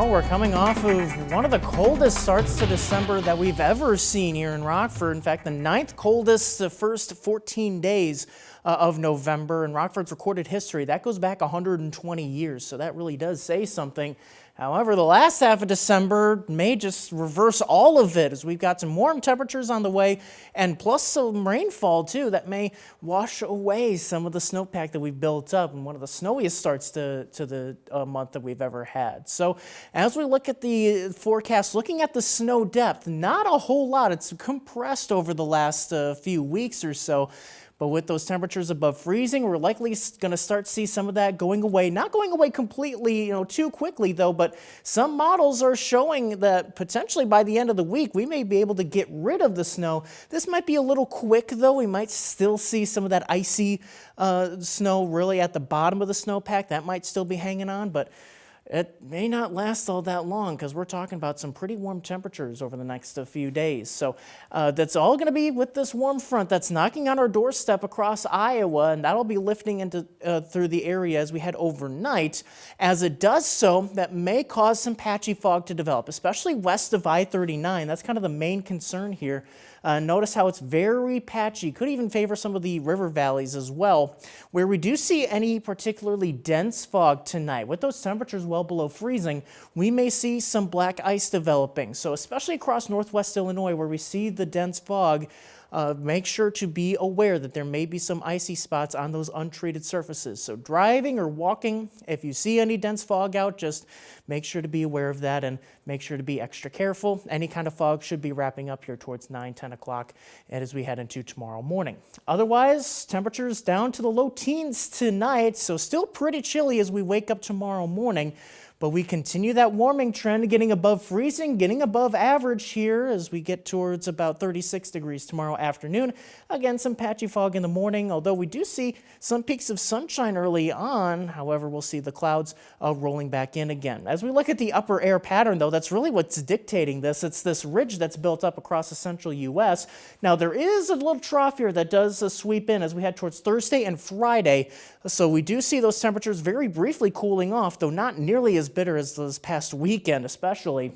Well, we're coming off of one of the coldest starts to December that we've ever seen here in Rockford. In fact, the ninth coldest the first 14 days of November in Rockford's recorded history. That goes back 120 years, so that really does say something. However, the last half of December may just reverse all of it as we've got some warm temperatures on the way and plus some rainfall too that may wash away some of the snowpack that we've built up and one of the snowiest starts to the month that we've ever had. So as we look at the forecast, looking at the snow depth, not a whole lot. It's compressed over the last few weeks or so. But with those temperatures above freezing, we're likely going to start to see some of that going away. Not going away completely, too quickly though, but some models are showing that potentially by the end of the week, we may be able to get rid of the snow. This might be a little quick though. We might still see some of that icy snow really at the bottom of the snowpack. That might still be hanging on, but it may not last all that long because we're talking about some pretty warm temperatures over the next few days. So that's all going to be with this warm front that's knocking on our doorstep across Iowa, and that'll be lifting into through the area as we head overnight. As it does so, that may cause some patchy fog to develop, especially west of I-39. That's kind of the main concern here. Notice how it's very patchy, could even favor some of the river valleys as well, where we do see any particularly dense fog tonight. With those temperatures well below freezing, we may see some black ice developing. So especially across northwest Illinois where we see the dense fog, make sure to be aware that there may be some icy spots on those untreated surfaces. So driving or walking, if you see any dense fog out, just make sure to be aware of that and make sure to be extra careful. Any kind of fog should be wrapping up here towards 9, 10 o'clock as we head into tomorrow morning. Otherwise, temperatures down to the low teens tonight, so still pretty chilly as we wake up tomorrow morning. But we continue that warming trend, getting above freezing, getting above average here as we get towards about 36 degrees tomorrow afternoon. Again, some patchy fog in the morning, although we do see some peaks of sunshine early on. However, we'll see the clouds rolling back in again. As we look at the upper air pattern, though, that's really what's dictating this. It's this ridge that's built up across the central U.S. Now, there is a little trough here that does sweep in as we head towards Thursday and Friday. So we do see those temperatures very briefly cooling off, though not nearly as bitter as this past weekend especially.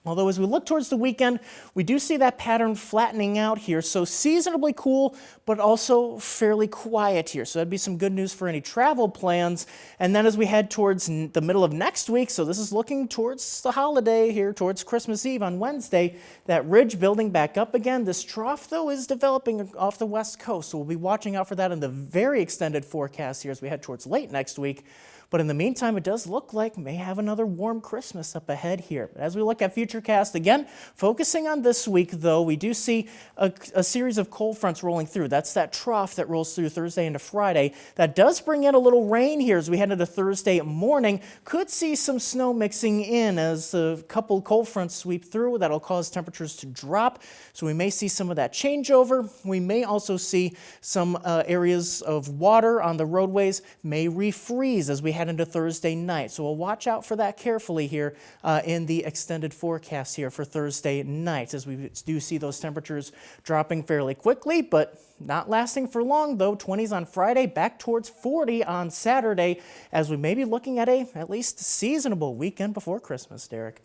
Although as we look towards the weekend, we do see that pattern flattening out here. So seasonably cool, but also fairly quiet here. So that'd be some good news for any travel plans. And then as we head towards the middle of next week, so this is looking towards the holiday here, towards Christmas Eve on Wednesday, that ridge building back up again. This trough, though, is developing off the west coast. So we'll be watching out for that in the very extended forecast here as we head towards late next week. But in the meantime, it does look like we may have another warm Christmas up ahead here. As we look at Futurecast, again, focusing on this week, though, we do see a series of cold fronts rolling through. That's that trough that rolls through Thursday into Friday. That does bring in a little rain here as we head into Thursday morning. Could see some snow mixing in as a couple cold fronts sweep through. That'll cause temperatures to drop. So we may see some of that changeover. We may also see some areas of water on the roadways may refreeze as we head into Thursday night. So we'll watch out for that carefully here in the extended forecast here for Thursday night as we do see those temperatures dropping fairly quickly, but not lasting for long though. 20s on Friday, back towards 40 on Saturday as we may be looking at at least seasonable weekend before Christmas, Derek.